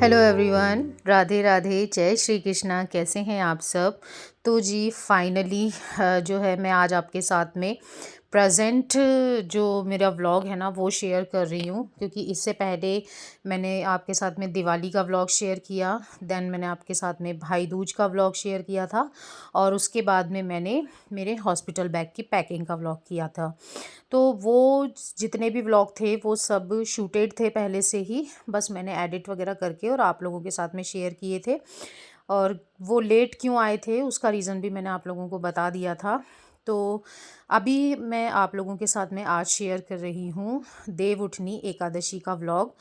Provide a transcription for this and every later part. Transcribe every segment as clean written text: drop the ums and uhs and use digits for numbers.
Hello everyone, Radhe Radhe, जय श्री कृष्णा। कैसे हैं आप सब। तो जी फाइनली जो है मैं आज आपके साथ में प्रेजेंट जो मेरा व्लॉग है ना वो शेयर कर रही हूँ, क्योंकि इससे पहले मैंने आपके साथ में दिवाली का व्लॉग शेयर किया, देन मैंने आपके साथ में भाई दूज का व्लॉग शेयर किया था, और उसके बाद में मैंने मेरे हॉस्पिटल बैग की पैकिंग का व्लॉग किया था। तो वो जितने भी व्लॉग थे वो सब शूटेड थे पहले से ही, बस मैंने एडिट वगैरह करके और आप लोगों के साथ में शेयर किए थे। और वो लेट क्यों आए थे उसका रीज़न भी मैंने आप लोगों को बता दिया था। तो अभी मैं आप लोगों के साथ में आज शेयर कर रही हूँ देवउठनी एकादशी का व्लॉग।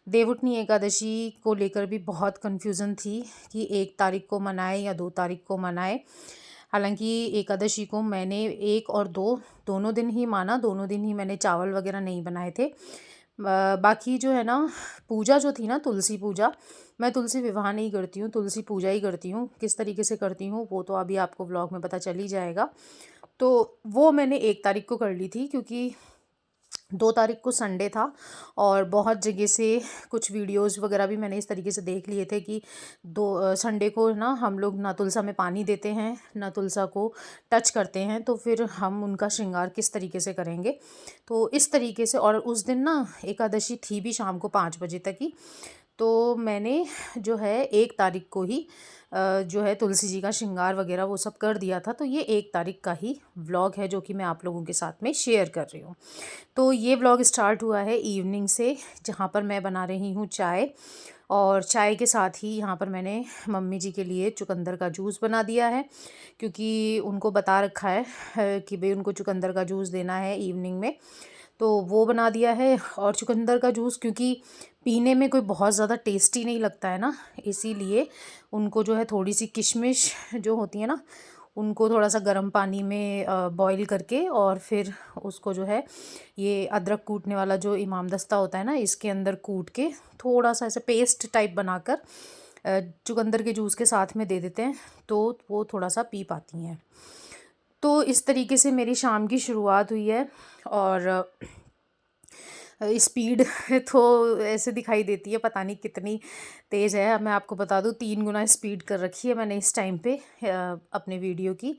देवउठनी एकादशी को लेकर भी बहुत कन्फ्यूज़न थी कि 1 तारीख को मनाए या 2 तारीख को मनाए। हालांकि एकादशी को मैंने 1 और 2 दोनों दिन ही माना, दोनों दिन ही मैंने चावल वगैरह नहीं बनाए थे। बाकी जो है ना, पूजा जो थी ना, तुलसी पूजा, मैं तुलसी विवाह नहीं करती हूँ, तुलसी पूजा ही करती हूँ। किस तरीके से करती हूँ वो तो अभी आपको व्लॉग में पता चल ही जाएगा। तो वो मैंने 1 तारीख को कर ली थी, क्योंकि 2 तारीख को संडे था। और बहुत जगह से कुछ वीडियोस वगैरह भी मैंने इस तरीके से देख लिए थे कि संडे को ना हम लोग ना तुलसा में पानी देते हैं, ना तुलसा को टच करते हैं, तो फिर हम उनका श्रृंगार किस तरीके से करेंगे। तो इस तरीके से, और उस दिन ना एकादशी थी भी शाम को 5 बजे तक ही। तो मैंने जो है 1 तारीख को ही जो है तुलसी जी का श्रृंगार वगैरह वो सब कर दिया था। तो ये 1 तारीख का ही व्लॉग है जो कि मैं आप लोगों के साथ में शेयर कर रही हूँ। तो ये व्लॉग स्टार्ट हुआ है इवनिंग से, जहाँ पर मैं बना रही हूँ चाय, और चाय के साथ ही यहाँ पर मैंने मम्मी जी के लिए चुकंदर का जूस बना दिया है, क्योंकि उनको बता रखा है कि भाई उनको चुकंदर का जूस देना है इवनिंग में। तो वो बना दिया है। और चुकंदर का जूस क्योंकि पीने में कोई बहुत ज़्यादा टेस्टी नहीं लगता है ना, इसीलिए उनको जो है थोड़ी सी किशमिश जो होती है ना, उनको थोड़ा सा गर्म पानी में बॉईल करके, और फिर उसको जो है ये अदरक कूटने वाला जो इमाम दस्ता होता है ना, इसके अंदर कूट के थोड़ा सा ऐसे पेस्ट टाइप बनाकर चुकंदर के जूस के साथ में दे देते हैं, तो वो थोड़ा सा पी पाती हैं। तो इस तरीके से मेरी शाम की शुरुआत हुई है। और स्पीड तो ऐसे दिखाई देती है, पता नहीं कितनी तेज़ है। मैं आपको बता दूँ 3 गुना स्पीड कर रखी है मैंने इस टाइम पे अपने वीडियो की।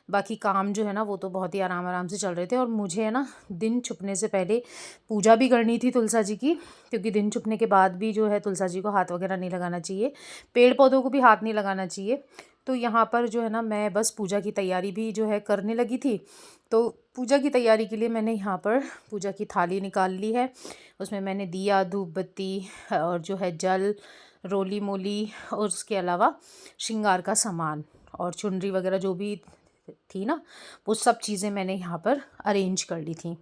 बाकी काम जो है ना वो तो बहुत ही आराम आराम से चल रहे थे। और मुझे है ना दिन छुपने से पहले पूजा भी करनी थी तुलसा जी की, क्योंकि दिन छुपने के बाद भी जो है तुलसा जी को हाथ वगैरह नहीं लगाना चाहिए, पेड़ पौधों को भी हाथ नहीं लगाना चाहिए। तो यहाँ पर जो है ना मैं बस पूजा की तैयारी भी जो है करने लगी थी। तो पूजा की तैयारी के लिए मैंने यहाँ पर पूजा की थाली निकाल ली है। उसमें मैंने दिया, धूप बत्ती और जो है जल, रोली मोली, और उसके अलावा श्रृंगार का सामान और चुनरी वगैरह जो भी थी ना, वो सब चीज़ें मैंने यहाँ पर अरेंज कर ली थी।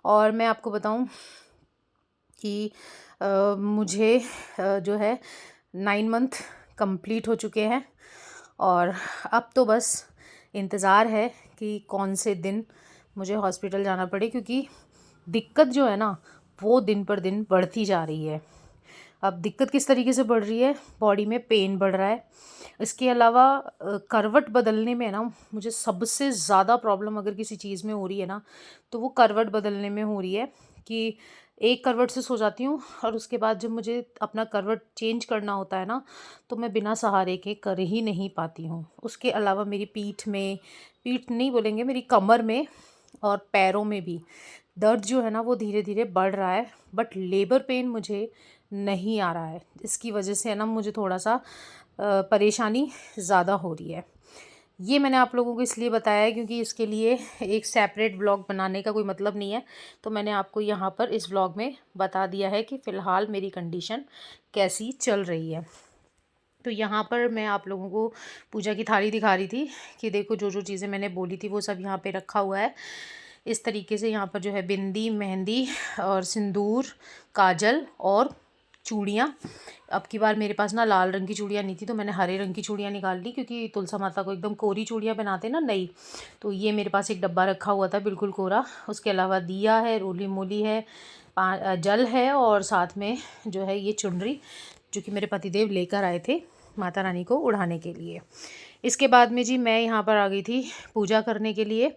और मैं आपको बताऊँ कि मुझे जो है 9 मंथ कंप्लीट हो चुके हैं। और अब तो बस इंतज़ार है कि कौन से दिन मुझे हॉस्पिटल जाना पड़े, क्योंकि दिक्कत जो है ना वो दिन पर दिन बढ़ती जा रही है। अब दिक्कत किस तरीके से बढ़ रही है, बॉडी में पेन बढ़ रहा है। इसके अलावा करवट बदलने में ना मुझे सबसे ज़्यादा प्रॉब्लम अगर किसी चीज़ में हो रही है ना, तो वो करवट बदलने में हो रही है। कि एक करवट से सो जाती हूँ, और उसके बाद जब मुझे अपना करवट चेंज करना होता है ना, तो मैं बिना सहारे के कर ही नहीं पाती हूँ। उसके अलावा मेरी पीठ में, पीठ नहीं बोलेंगे, मेरी कमर में और पैरों में भी दर्द जो है ना वो धीरे धीरे बढ़ रहा है। बट लेबर पेन मुझे नहीं आ रहा है। इसकी वजह से है ना मुझे थोड़ा सा परेशानी ज़्यादा हो रही है। ये मैंने आप लोगों को इसलिए बताया है क्योंकि इसके लिए एक सेपरेट व्लॉग बनाने का कोई मतलब नहीं है। तो मैंने आपको यहाँ पर इस व्लॉग में बता दिया है कि फ़िलहाल मेरी कंडीशन कैसी चल रही है। तो यहाँ पर मैं आप लोगों को पूजा की थाली दिखा रही थी कि देखो जो जो चीज़ें मैंने बोली थी वो सब यहाँ पे रखा हुआ है। इस तरीके से यहाँ पर जो है बिंदी, मेहंदी और सिंदूर, काजल और चूड़ियाँ। अब की बार मेरे पास ना लाल रंग की चूड़ियाँ नहीं थी, तो मैंने हरे रंग की चूड़ियाँ निकाल ली, क्योंकि तुलसा माता को एकदम कोरी चूड़ियाँ बनाते ना नई। तो ये मेरे पास एक डब्बा रखा हुआ था बिल्कुल कोरा। उसके अलावा दिया है, रोली मोली है, जल है, और साथ में जो है ये चुनरी जो कि मेरे पतिदेव लेकर आए थे माता रानी को उड़ाने के लिए। इसके बाद में जी मैं यहाँ पर आ गई थी पूजा करने के लिए।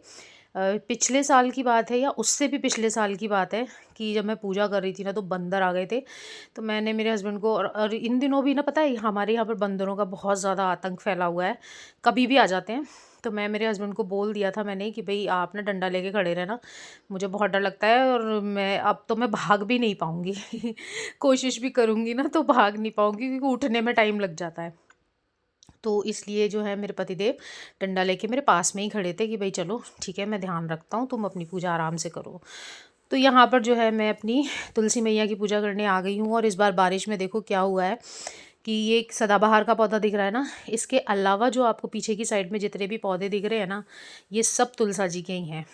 पिछले साल की बात है या उससे भी पिछले साल की बात है कि जब मैं पूजा कर रही थी ना तो बंदर आ गए थे। तो मैंने मेरे हस्बैंड को, और इन दिनों भी ना पता है हमारे यहाँ पर बंदरों का बहुत ज़्यादा आतंक फैला हुआ है, कभी भी आ जाते हैं। तो मैं मेरे हस्बैंड को बोल दिया था मैंने कि भाई आप ना डंडा लेके खड़े रहना, मुझे बहुत डर लगता है और मैं अब तो मैं भाग भी नहीं पाऊँगी कोशिश भी करूँगी ना तो भाग नहीं पाऊँगी क्योंकि उठने में टाइम लग जाता है। तो इसलिए जो है मेरे पतिदेव डंडा लेके मेरे पास में ही खड़े थे कि भाई चलो ठीक है, मैं ध्यान रखता हूँ, तुम अपनी पूजा आराम से करो। तो यहाँ पर जो है मैं अपनी तुलसी मैया की पूजा करने आ गई हूँ। और इस बार बारिश में देखो क्या हुआ है कि ये एक सदाबहार का पौधा दिख रहा है ना, इसके अलावा जो आपको पीछे की साइड में जितने भी पौधे दिख रहे हैं ना, ये सब तुलसा जी के ही हैं।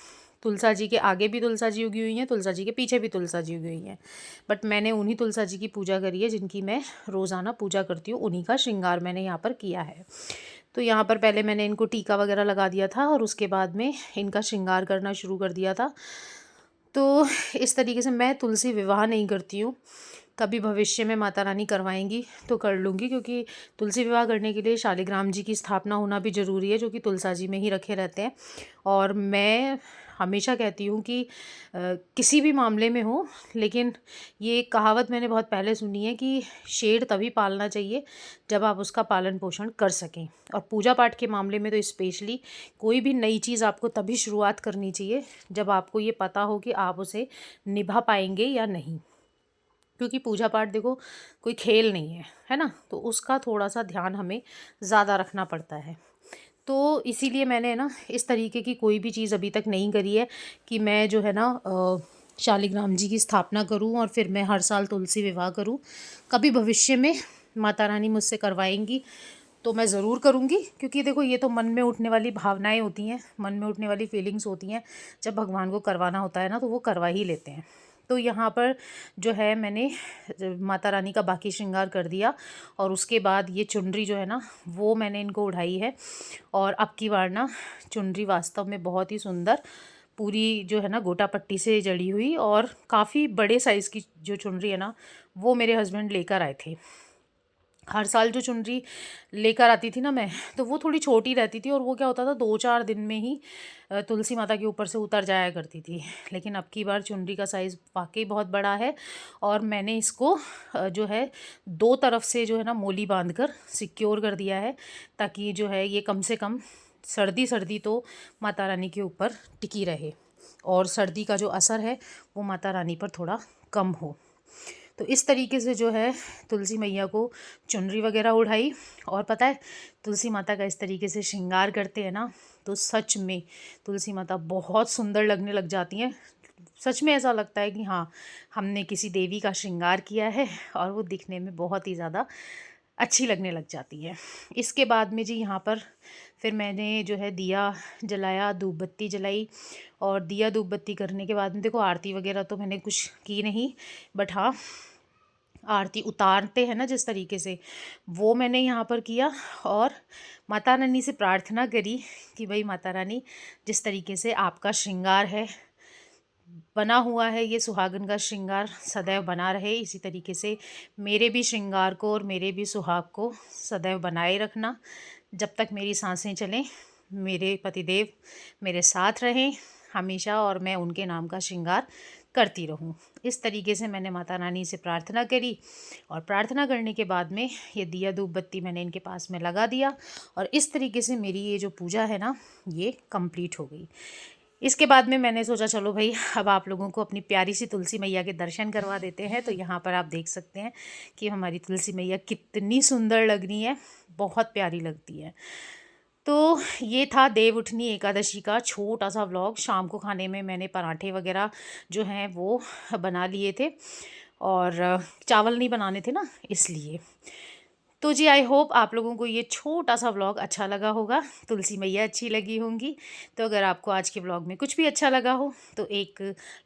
तुलसा जी के आगे भी तुलसा जी उगी हुई हैं, तुलसा जी के पीछे भी तुलसा जी उगी हुई हैं। बट मैंने उन्हीं तुलसा जी की पूजा करी है जिनकी मैं रोज़ाना पूजा करती हूँ, उन्हीं का श्रृंगार मैंने यहाँ पर किया है। तो यहाँ पर पहले मैंने इनको टीका वगैरह लगा दिया था और उसके बाद में इनका श्रृंगार करना शुरू कर दिया था। तो इस तरीके से मैं तुलसी विवाह नहीं करती हूँ। कभी भविष्य में माता रानी करवाएंगी तो कर लूँगी, क्योंकि तुलसी विवाह करने के लिए शालिग्राम जी की स्थापना होना भी ज़रूरी है, जो कि तुलसा जी में ही रखे रहते हैं। और मैं हमेशा कहती हूँ कि किसी भी मामले में हो, लेकिन ये एक कहावत मैंने बहुत पहले सुनी है कि शेर तभी पालना चाहिए जब आप उसका पालन पोषण कर सकें। और पूजा पाठ के मामले में तो स्पेशली कोई भी नई चीज़ आपको तभी शुरुआत करनी चाहिए जब आपको ये पता हो कि आप उसे निभा पाएंगे या नहीं। क्योंकि पूजा पाठ देखो कोई खेल नहीं है ना, तो उसका थोड़ा सा ध्यान हमें ज़्यादा रखना पड़ता है। तो इसीलिए मैंने ना इस तरीके की कोई भी चीज़ अभी तक नहीं करी है कि मैं जो है ना शालिग्राम जी की स्थापना करूं और फिर मैं हर साल तुलसी विवाह करूं। कभी भविष्य में माता रानी मुझसे करवाएंगी तो मैं ज़रूर करूंगी, क्योंकि देखो ये तो मन में उठने वाली भावनाएं होती हैं, मन में उठने वाली फीलिंग्स होती हैं। जब भगवान को करवाना होता है ना तो वो करवा ही लेते हैं। तो यहाँ पर जो है मैंने माता रानी का बाकी श्रृंगार कर दिया और उसके बाद ये चुनरी जो है ना वो मैंने इनको उठाई है। और अब की बार ना चुनरी वास्तव में बहुत ही सुंदर, पूरी जो है ना गोटा पट्टी से जड़ी हुई और काफ़ी बड़े साइज़ की जो चुनरी है ना वो मेरे हस्बैंड लेकर आए थे। हर साल जो चुनरी लेकर आती थी ना मैं, तो वो थोड़ी छोटी रहती थी और वो क्या होता था 2-4 दिन में ही तुलसी माता के ऊपर से उतर जाया करती थी। लेकिन अब की बार चुनरी का साइज़ वाकई बहुत बड़ा है और मैंने इसको जो है 2 तरफ से जो है ना मोली बांधकर सिक्योर कर दिया है, ताकि जो है ये कम से कम सर्दी सर्दी तो माता रानी के ऊपर टिकी रहे और सर्दी का जो असर है वो माता रानी पर थोड़ा कम हो। तो इस तरीके से जो है तुलसी मैया को चुनरी वगैरह उठाई। और पता है तुलसी माता का इस तरीके से श्रृंगार करते हैं ना तो सच में तुलसी माता बहुत सुंदर लगने लग जाती हैं। सच में ऐसा लगता है कि हाँ, हमने किसी देवी का श्रृंगार किया है और वो दिखने में बहुत ही ज़्यादा अच्छी लगने लग जाती है। इसके बाद में जी यहाँ पर फिर मैंने जो है दिया जलाया, धूप बत्ती जलाई। और दिया धूप बत्ती करने के बाद में देखो आरती वगैरह तो मैंने कुछ की नहीं, बट हाँ आरती उतारते हैं ना जिस तरीके से, वो मैंने यहाँ पर किया। और माता रानी से प्रार्थना करी कि भाई माता रानी जिस तरीके से आपका श्रृंगार है बना हुआ है, ये सुहागन का श्रृंगार सदैव बना रहे, इसी तरीके से मेरे भी श्रृंगार को और मेरे भी सुहाग को सदैव बनाए रखना। जब तक मेरी सांसें चलें मेरे पतिदेव मेरे साथ रहें हमेशा और मैं उनके नाम का श्रृंगार करती रहूं। इस तरीके से मैंने माता रानी से प्रार्थना करी और प्रार्थना करने के बाद में ये दिया धूप बत्ती मैंने इनके पास में लगा दिया और इस तरीके से मेरी ये जो पूजा है ना ये कंप्लीट हो गई। इसके बाद में मैंने सोचा चलो भाई अब आप लोगों को अपनी प्यारी सी तुलसी मैया के दर्शन करवा देते हैं। तो यहाँ पर आप देख सकते हैं कि हमारी तुलसी मैया कितनी सुंदर लग रही है, बहुत प्यारी लगती है। तो ये था देव उठनी एकादशी का छोटा सा व्लॉग। शाम को खाने में मैंने पराठे वगैरह जो हैं वो बना लिए थे और चावल नहीं बनाने थे ना इसलिए। तो जी आई होप आप लोगों को ये छोटा सा व्लॉग अच्छा लगा होगा, तुलसी मैया अच्छी लगी होंगी। तो अगर आपको आज के व्लॉग में कुछ भी अच्छा लगा हो तो एक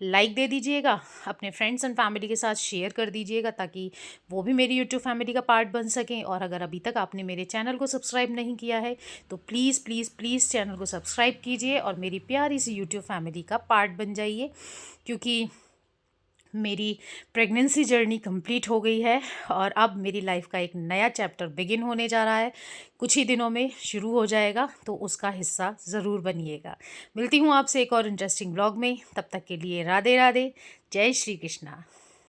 लाइक दे दीजिएगा, अपने फ्रेंड्स एंड फैमिली के साथ शेयर कर दीजिएगा ताकि वो भी मेरी यूट्यूब फैमिली का पार्ट बन सकें। और अगर अभी तक आपने मेरे चैनल को सब्सक्राइब नहीं किया है तो प्लीज़ प्लीज़ प्लीज़ चैनल को सब्सक्राइब कीजिए और मेरी प्यारी सी यूट्यूब फैमिली का पार्ट बन जाइए, क्योंकि मेरी प्रेगनेंसी जर्नी कंप्लीट हो गई है और अब मेरी लाइफ का एक नया चैप्टर बिगिन होने जा रहा है। कुछ ही दिनों में शुरू हो जाएगा, तो उसका हिस्सा ज़रूर बनिएगा। मिलती हूँ आपसे एक और इंटरेस्टिंग ब्लॉग में। तब तक के लिए राधे राधे। जय श्री कृष्णा।